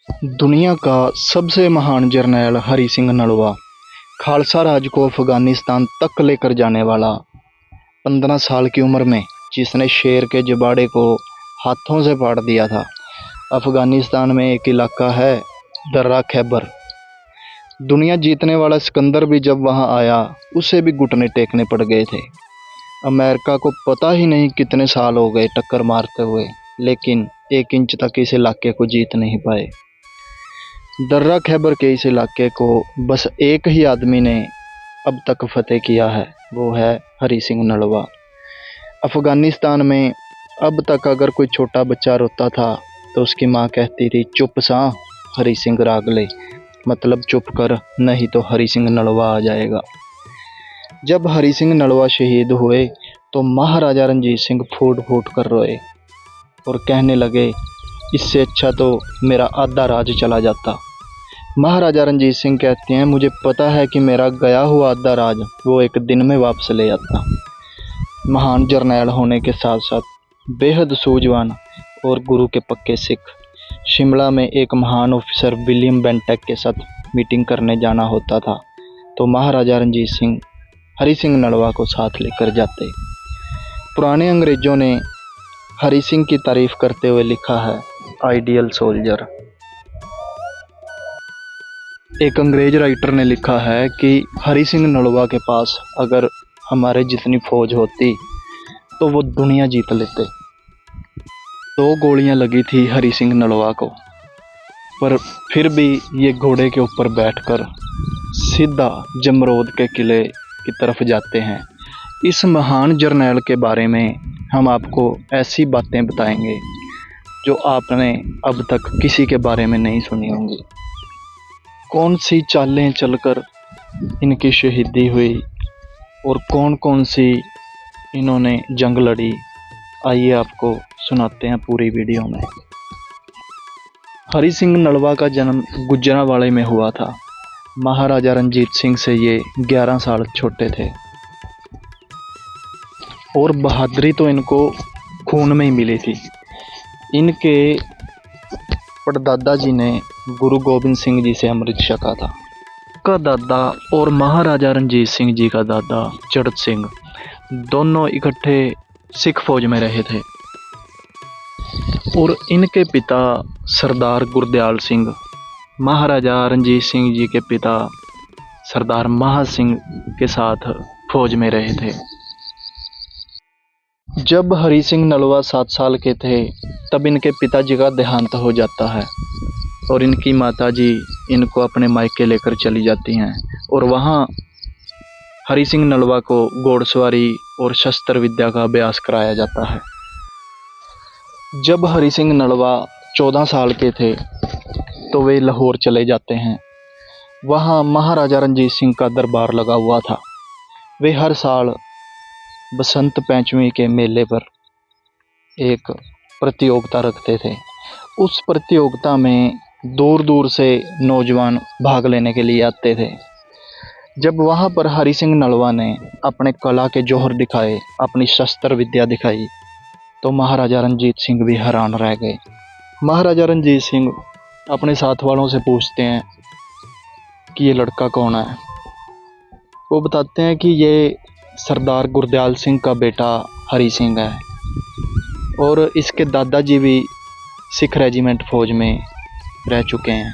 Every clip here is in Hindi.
दुनिया का सबसे महान जर्नैल हरि सिंह नलवा, खालसा राज को अफगानिस्तान तक लेकर जाने वाला, 15 साल की उम्र में जिसने शेर के जबाड़े को हाथों से फाड़ दिया था। अफगानिस्तान में एक इलाका है दर्रा खैबर। दुनिया जीतने वाला सिकंदर भी जब वहां आया, उसे भी घुटने टेकने पड़ गए थे। अमेरिका को पता ही नहीं कितने साल हो गए टक्कर मारते हुए, लेकिन 1 इंच तक इस इलाके को जीत नहीं पाए। दर्रा खैबर के इस इलाके को बस एक ही आदमी ने अब तक फतेह किया है, वो है हरि सिंह नलवा। अफगानिस्तान में अब तक अगर कोई छोटा बच्चा रोता था तो उसकी माँ कहती थी, चुप सा हरि सिंह राग ले, मतलब चुप कर, नहीं तो हरि सिंह नलवा आ जाएगा। जब हरि सिंह नलवा शहीद हुए तो महाराजा रणजीत सिंह फूट फूट कर रोए और कहने लगे, इससे अच्छा तो मेरा आधा राज चला जाता। महाराजा रणजीत सिंह कहते हैं, मुझे पता है कि मेरा गया हुआ आधा राज वो एक दिन में वापस ले आता। महान जर्नैल होने के साथ साथ बेहद सूझवान और गुरु के पक्के सिख, शिमला में एक महान ऑफिसर विलियम बेंटेक के साथ मीटिंग करने जाना होता था तो महाराजा रणजीत सिंह हरि सिंह नलवा को साथ लेकर जाते। पुराने अंग्रेजों ने हरि सिंह की तारीफ करते हुए लिखा है, आइडियल सोल्जर। एक अंग्रेज राइटर ने लिखा है कि हरि सिंह नलवा के पास अगर हमारे जितनी फौज होती तो वो दुनिया जीत लेते। 2 गोलियां लगी थी हरि सिंह नलवा को, पर फिर भी ये घोड़े के ऊपर बैठकर सीधा जमरोद के किले की तरफ जाते हैं। इस महान जर्नैल के बारे में हम आपको ऐसी बातें बताएंगे जो आपने अब तक किसी के बारे में नहीं सुनी होंगी। कौन सी चालें चलकर इनकी शहीदी हुई और कौन कौन सी इन्होंने जंग लड़ी, आइए आपको सुनाते हैं पूरी वीडियो में। हरि सिंह नलवा का जन्म गुजरांवाले में हुआ था। महाराजा रणजीत सिंह से ये 11 साल छोटे थे और बहादुरी तो इनको खून में ही मिली थी। इनके परदादा जी ने गुरु गोबिंद सिंह जी से अमृत छका था। का दादा और महाराजा रणजीत सिंह जी का दादा चड़त सिंह दोनों इकट्ठे सिख फौज में रहे थे और इनके पिता सरदार गुरदयाल सिंह महाराजा रणजीत सिंह जी के पिता सरदार महा सिंह के साथ फौज में रहे थे। जब हरि सिंह नलवा 7 साल के थे तब इनके पिताजी का देहांत हो जाता है और इनकी माताजी इनको अपने मायके लेकर चली जाती हैं और वहाँ हरि सिंह नलवा को घोड़सवारी और शस्त्र विद्या का अभ्यास कराया जाता है। जब हरि सिंह नलवा 14 साल के थे तो वे लाहौर चले जाते हैं। वहाँ महाराजा रणजीत सिंह का दरबार लगा हुआ था। वे हर साल बसंत पंचमी के मेले पर एक प्रतियोगिता रखते थे। उस प्रतियोगिता में दूर दूर से नौजवान भाग लेने के लिए आते थे। जब वहाँ पर हरि सिंह नलवा ने अपने कला के जौहर दिखाए, अपनी शस्त्र विद्या दिखाई, तो महाराजा रणजीत सिंह भी हैरान रह गए। महाराजा रणजीत सिंह अपने साथ वालों से पूछते हैं कि ये लड़का कौन है। वो बताते हैं कि ये सरदार गुरदयाल सिंह का बेटा हरि सिंह है और इसके दादाजी भी सिख रेजिमेंट फौज में रह चुके हैं।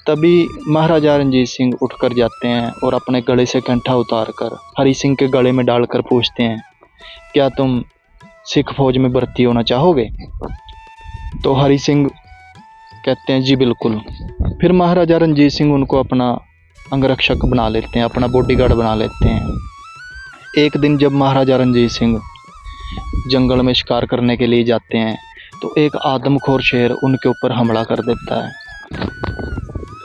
तभी महाराजा रणजीत सिंह उठकर जाते हैं और अपने गले से कंठा उतारकर हरि सिंह के गले में डालकर पूछते हैं, क्या तुम सिख फौज में भर्ती होना चाहोगे? तो हरि सिंह कहते हैं, जी बिल्कुल। फिर महाराजा रणजीत सिंह उनको अपना अंगरक्षक बना लेते हैं, अपना बॉडीगार्ड बना लेते हैं। एक दिन जब महाराजा रणजीत सिंह जंगल में शिकार करने के लिए जाते हैं तो एक आदमखोर शेर उनके ऊपर हमला कर देता है।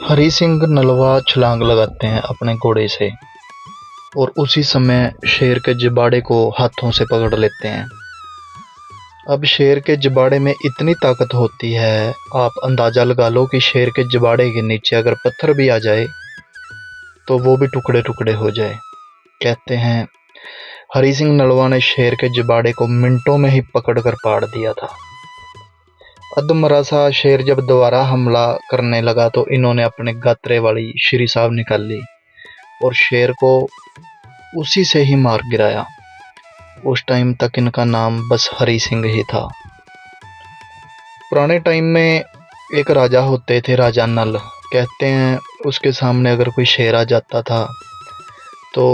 हरि सिंह नलवा छलांग लगाते हैं अपने घोड़े से और उसी समय शेर के जबाड़े को हाथों से पकड़ लेते हैं। अब शेर के जबाड़े में इतनी ताकत होती है, आप अंदाज़ा लगा लो कि शेर के जबाड़े के नीचे अगर पत्थर भी आ जाए तो वो भी टुकड़े टुकड़े हो जाए। कहते हैं हरि सिंह नलवा ने शेर के जबाड़े को मिनटों में ही पकड़कर पाड़ दिया था। अधमरा सा शेर जब दोबारा हमला करने लगा तो इन्होंने अपने गात्रे वाली श्री साहब निकाली और शेर को उसी से ही मार गिराया। उस टाइम तक इनका नाम बस हरि सिंह ही था। पुराने टाइम में एक राजा होते थे, राजा नल। कहते हैं उसके सामने अगर कोई शेर आ जाता था तो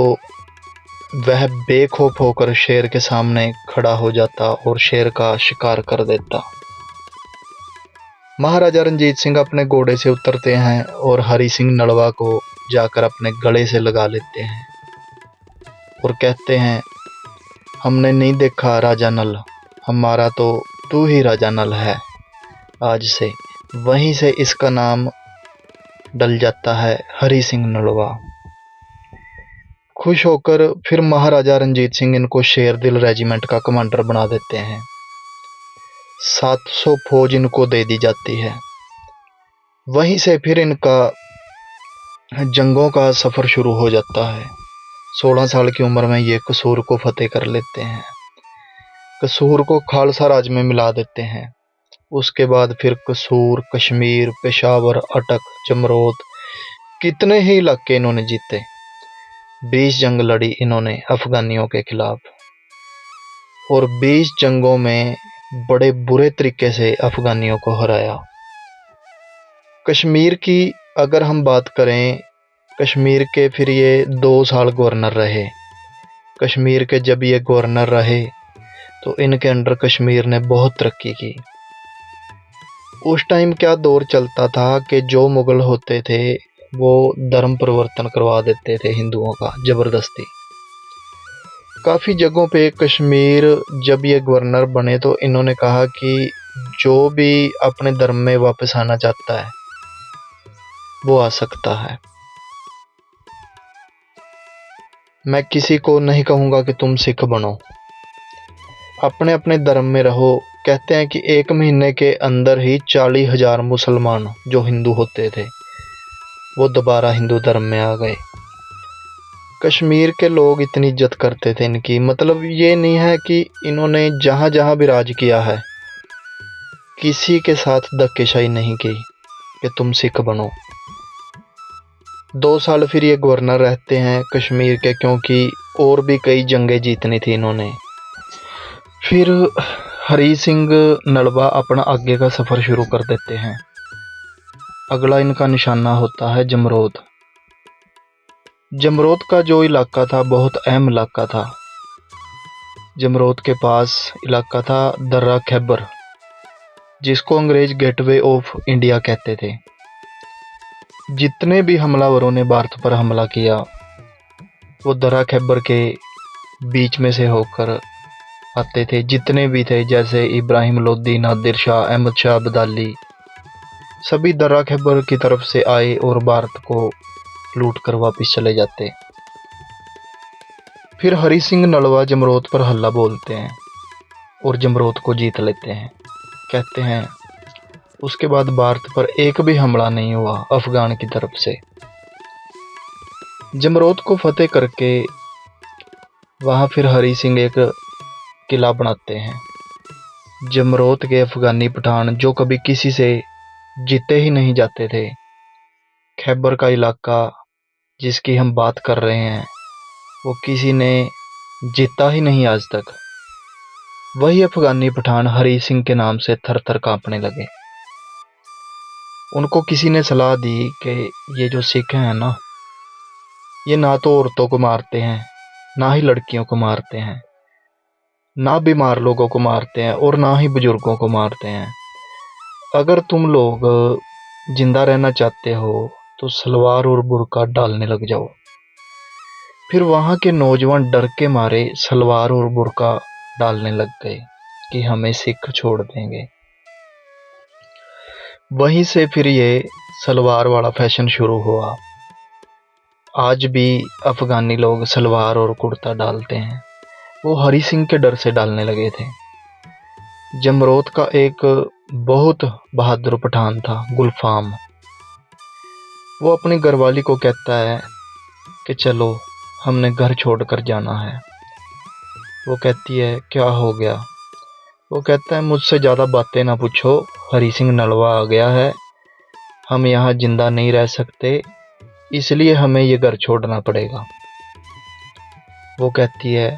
वह बेखौफ होकर शेर के सामने खड़ा हो जाता और शेर का शिकार कर देता। महाराजा रंजीत सिंह अपने घोड़े से उतरते हैं और हरि सिंह नलवा को जाकर अपने गले से लगा लेते हैं और कहते हैं, हमने नहीं देखा राजा नल, हमारा तो तू ही राजा नल है। आज से वहीं से इसका नाम डल जाता है हरि सिंह नलवा। खुश होकर फिर महाराजा रंजीत सिंह इनको शेरदिल रेजिमेंट का कमांडर बना देते हैं। 700 फौज इनको दे दी जाती है। वहीं से फिर इनका जंगों का सफ़र शुरू हो जाता है। 16 साल की उम्र में ये कसूर को फतेह कर लेते हैं। कसूर को खालसा राज में मिला देते हैं। उसके बाद फिर कसूर, कश्मीर, पेशावर, अटक, जमरोद, कितने ही इलाके इन्होंने जीते। 20 जंग लड़ी इन्होंने अफगानियों के खिलाफ और 20 जंगों में बड़े बुरे तरीके से अफगानियों को हराया। कश्मीर की अगर हम बात करें, कश्मीर के फिर ये 2 साल गवर्नर रहे। कश्मीर के जब ये गवर्नर रहे तो इनके अंडर कश्मीर ने बहुत तरक्की की। उस टाइम क्या दौर चलता था कि जो मुगल होते थे वो धर्म परिवर्तन करवा देते थे हिंदुओं का ज़बरदस्ती। काफ़ी जगहों पे कश्मीर जब ये गवर्नर बने तो इन्होंने कहा कि जो भी अपने धर्म में वापस आना चाहता है वो आ सकता है। मैं किसी को नहीं कहूँगा कि तुम सिख बनो, अपने अपने धर्म में रहो। कहते हैं कि 1 महीने के अंदर ही 40,000 मुसलमान जो हिंदू होते थे वो दोबारा हिंदू धर्म में आ गए। कश्मीर के लोग इतनी इज्जत करते थे इनकी, मतलब ये नहीं है कि इन्होंने जहाँ जहाँ भी राज किया है किसी के साथ धक्केशाही नहीं की कि तुम सिख बनो। 2 साल फिर ये गवर्नर रहते हैं कश्मीर के, क्योंकि और भी कई जंगें जीतनी थी इन्होंने। फिर हरि सिंह नलवा अपना आगे का सफ़र शुरू कर देते हैं। अगला इनका निशाना होता है जमरोद। जमरोद का जो इलाका था बहुत अहम इलाका था। जमरोद के पास इलाका था दर्रा खैबर, जिसको अंग्रेज गेटवे ऑफ इंडिया कहते थे। जितने भी हमलावरों ने भारत पर हमला किया वो दर्रा खैबर के बीच में से होकर आते थे। जितने भी थे, जैसे इब्राहिम लोदी, नादिर शाह, अहमद शाह अब्दाली, सभी दर्रा खैबर की तरफ से आए और भारत को लूट कर वापस चले जाते। फिर हरि सिंह नलवा जमरोद पर हल्ला बोलते हैं और जमरोद को जीत लेते हैं। कहते हैं उसके बाद भारत पर एक भी हमला नहीं हुआ अफगान की तरफ से। जमरोद को फतेह करके वहाँ फिर हरि सिंह एक किला बनाते हैं। जमरोद के अफगानी पठान जो कभी किसी से जीते ही नहीं जाते थे, खैबर का इलाका जिसकी हम बात कर रहे हैं वो किसी ने जीता ही नहीं आज तक, वही अफगानी पठान हरि सिंह के नाम से थर थर कांपने लगे। उनको किसी ने सलाह दी कि ये जो सिख हैं ना, ये ना तो औरतों को मारते हैं, ना ही लड़कियों को मारते हैं, ना बीमार लोगों को मारते हैं और ना ही बुजुर्गों को मारते हैं। अगर तुम लोग जिंदा रहना चाहते हो तो सलवार और बुर्का डालने लग जाओ। फिर वहाँ के नौजवान डर के मारे सलवार और बुर्का डालने लग गए कि हमें सिख छोड़ देंगे। वहीं से फिर ये सलवार वाला फैशन शुरू हुआ। आज भी अफगानी लोग सलवार और कुर्ता डालते हैं, वो हरि सिंह के डर से डालने लगे थे। जमरोद का एक बहुत बहादुर पठान था गुलफाम। वो अपनी घरवाली को कहता है कि चलो हमने घर छोड़कर जाना है। वो कहती है क्या हो गया? वो कहता है, मुझसे ज़्यादा बातें ना पूछो, हरी सिंह नलवा आ गया है, हम यहाँ जिंदा नहीं रह सकते, इसलिए हमें ये घर छोड़ना पड़ेगा। वो कहती है,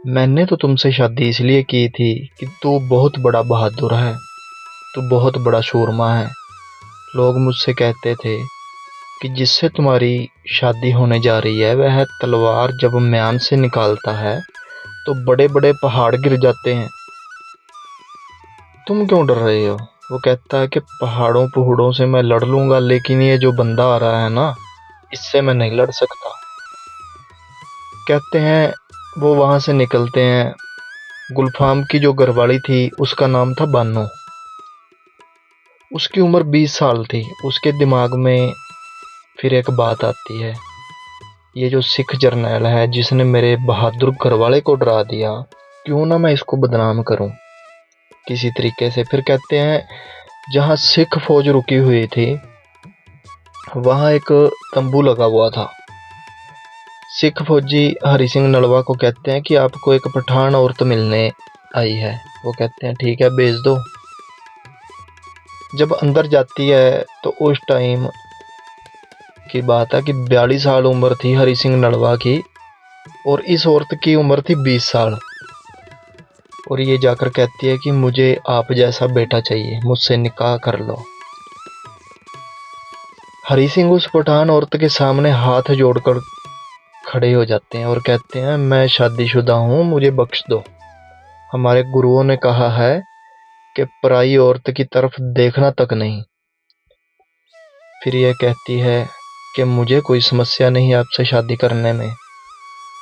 मैंने तो तुमसे शादी इसलिए की थी कि तू बहुत बड़ा बहादुर है, तू बहुत बड़ा सूरमा है। लोग मुझसे कहते थे कि जिससे तुम्हारी शादी होने जा रही है वह तलवार जब म्यान से निकालता है तो बड़े बड़े पहाड़ गिर जाते हैं, तुम क्यों डर रहे हो? वो कहता है कि पहाड़ों पहाड़ों से मैं लड़ लूंगा, लेकिन ये जो बंदा आ रहा है ना, इससे मैं नहीं लड़ सकता। कहते हैं वो वहां से निकलते हैं। गुलफाम की जो घरवाली थी उसका नाम था बानो। उसकी उम्र 20 साल थी। उसके दिमाग में फिर एक बात आती है, ये जो सिख जर्नैल है जिसने मेरे बहादुर घरवाले को डरा दिया, क्यों ना मैं इसको बदनाम करूं किसी तरीके से। फिर कहते हैं जहां सिख फौज रुकी हुई थी वहां एक तंबू लगा हुआ था। सिख फौजी हरि सिंह नलवा को कहते हैं कि आपको एक पठान औरत मिलने आई है। वो कहते हैं ठीक है, भेज दो। जब अंदर जाती है तो उस टाइम की बात है कि 42 साल उम्र थी हरि सिंह नलवा की, और इस औरत की उम्र थी 20 साल। और ये जाकर कहती है कि मुझे आप जैसा बेटा चाहिए, मुझसे निकाह कर लो। हरि सिंह उस पठान औरत के सामने हाथ जोड़कर खड़े हो जाते हैं और कहते हैं, मैं शादीशुदा हूँ, मुझे बख्श दो। हमारे गुरुओं ने कहा है कि पराई औरत की तरफ देखना तक नहीं। फिर यह कहती है कि मुझे कोई समस्या नहीं आपसे शादी करने में,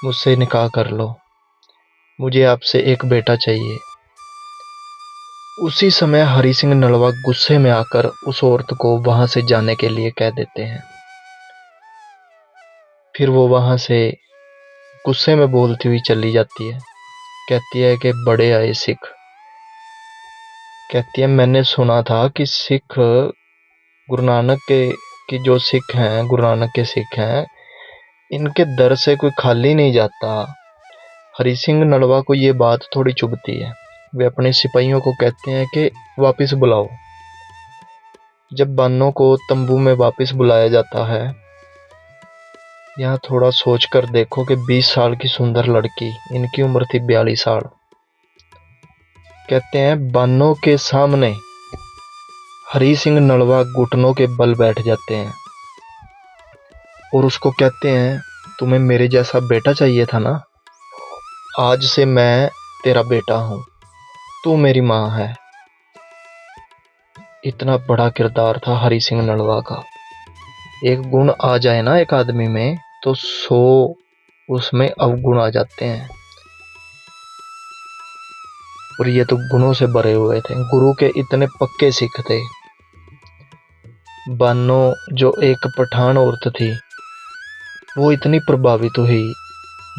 मुझसे निकाह कर लो, मुझे आपसे एक बेटा चाहिए। उसी समय हरि सिंह नलवा गुस्से में आकर उस औरत को वहां से जाने के लिए कह देते हैं। फिर वो वहां से गुस्से में बोलती हुई चली जाती है। कहती है कि बड़े आए सिख। कहती है, मैंने सुना था कि सिख गुरु नानक के की जो सिख हैं, गुरु नानक के सिख हैं, इनके दर से कोई खाली नहीं जाता। हरि सिंह नलवा को ये बात थोड़ी चुभती है। वे अपने सिपाहियों को कहते हैं कि वापस बुलाओ। जब बानों को तंबू में वापस बुलाया जाता है, यहाँ थोड़ा सोच कर देखो कि 20 साल की सुंदर लड़की, इनकी उम्र थी 42 साल। कहते हैं बानों के सामने हरि सिंह नलवा घुटनों के बल बैठ जाते हैं और उसको कहते हैं, तुम्हें मेरे जैसा बेटा चाहिए था ना, आज से मैं तेरा बेटा हूं, तू मेरी मां है। इतना बड़ा किरदार था हरि सिंह नलवा का। एक गुण आ जाए ना एक आदमी में तो 100 उसमें अवगुण आ जाते हैं, और ये तो गुणों से भरे हुए थे। गुरु के इतने पक्के सिख थे। बानो जो एक पठान औरत थी, वो इतनी प्रभावित हुई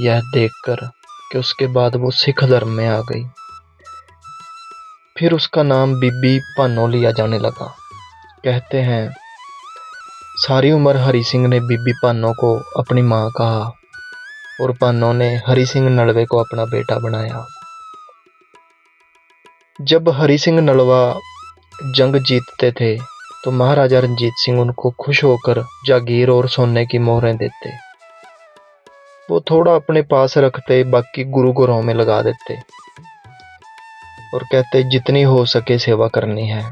यह देखकर कि उसके बाद वो सिख धर्म में आ गई। फिर उसका नाम बीबी भानो लिया जाने लगा। कहते हैं सारी उम्र हरि सिंह ने बीबी भानो को अपनी मां कहा और भानो ने हरि सिंह नलवे को अपना बेटा बनाया। जब हरि सिंह नलवा जंग जीतते थे तो महाराजा रंजीत सिंह उनको खुश होकर जागीर और सोने की मोहरें देते। वो थोड़ा अपने पास रखते, बाकी गुरु घरों में लगा देते और कहते जितनी हो सके सेवा करनी है।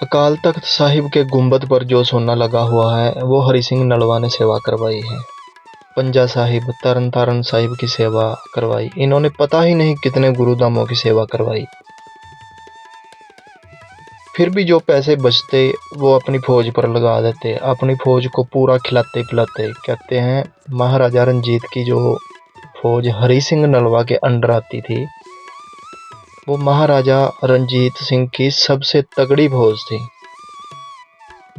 अकाल तख्त साहिब के गुंबद पर जो सोना लगा हुआ है वो हरि सिंह नलवा ने सेवा करवाई है। पंजा साहिब, तरन तारण साहिब की सेवा करवाई। इन्होंने पता ही नहीं कितने गुरुधामों की सेवा करवाई। फिर भी जो पैसे बचते वो अपनी फौज पर लगा देते, अपनी फौज को पूरा खिलाते पिलाते। कहते हैं महाराजा रंजीत की जो फौज हरि सिंह नलवा के अंडर आती थी, वो महाराजा रंजीत सिंह की सबसे तगड़ी फौज थी।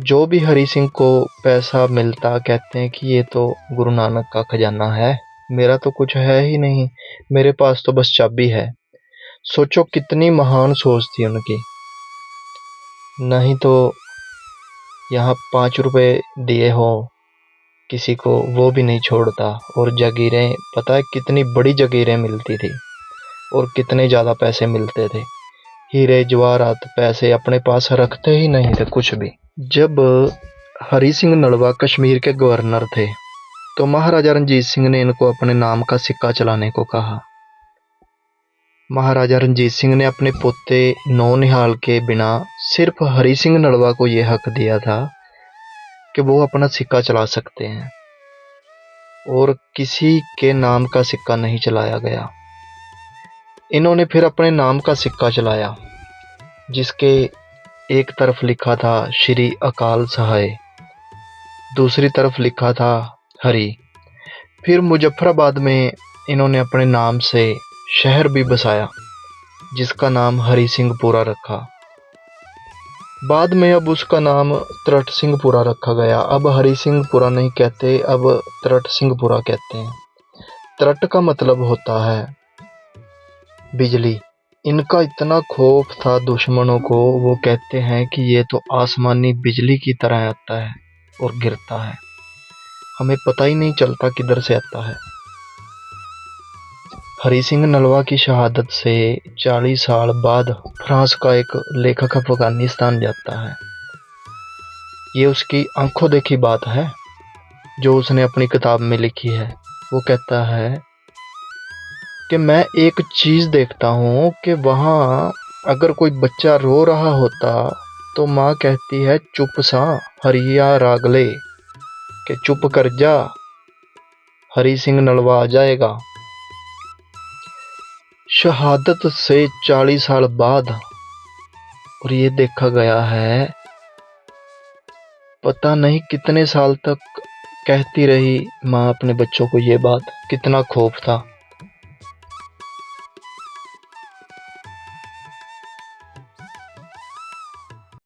जो भी हरि सिंह को पैसा मिलता, कहते हैं कि ये तो गुरु नानक का खजाना है, मेरा तो कुछ है ही नहीं, मेरे पास तो बस चाबी है। सोचो कितनी महान सोच थी उनकी। नहीं तो यहाँ 5 रुपए दिए हो किसी को वो भी नहीं छोड़ता। और जागीरें, पता है कितनी बड़ी जागीरें मिलती थी। और कितने ज़्यादा पैसे मिलते थे। हीरे जवाहरात पैसे अपने पास रखते ही नहीं थे कुछ भी। जब हरि सिंह नलवा कश्मीर के गवर्नर थे तो महाराजा रणजीत सिंह ने इनको अपने नाम का सिक्का चलाने को कहा। महाराजा रणजीत सिंह ने अपने पोते नौनिहाल के बिना सिर्फ हरि सिंह नलवा को यह हक दिया था कि वो अपना सिक्का चला सकते हैं, और किसी के नाम का सिक्का नहीं चलाया गया। इन्होंने फिर अपने नाम का सिक्का चलाया, जिसके एक तरफ लिखा था श्री अकाल सहाय, दूसरी तरफ लिखा था हरि। फिर मुजफ्फराबाद में इन्होंने अपने नाम से शहर भी बसाया, जिसका नाम हरि सिंहपुरा रखा। बाद में अब उसका नाम तरट सिंहपुरा रखा गया। अब हरि सिंहपुरा नहीं कहते, अब तरट सिंहपुरा कहते हैं। तरट का मतलब होता है बिजली। इनका इतना खौफ था दुश्मनों को, वो कहते हैं कि ये तो आसमानी बिजली की तरह आता है और गिरता है, हमें पता ही नहीं चलता किधर से आता है। हरि सिंह नलवा की शहादत से 40 साल बाद फ्रांस का एक लेखक अफगानिस्तान जाता है। ये उसकी आंखों देखी बात है जो उसने अपनी किताब में लिखी है। वो कहता है कि मैं एक चीज़ देखता हूँ कि वहाँ अगर कोई बच्चा रो रहा होता तो माँ कहती है चुप सा हरिया रागले, कि चुप कर जा, हरि सिंह नलवा आ जाएगा। शहादत से 40 साल बाद, और ये देखा गया है पता नहीं कितने साल तक कहती रही माँ अपने बच्चों को ये बात। कितना खौफ था।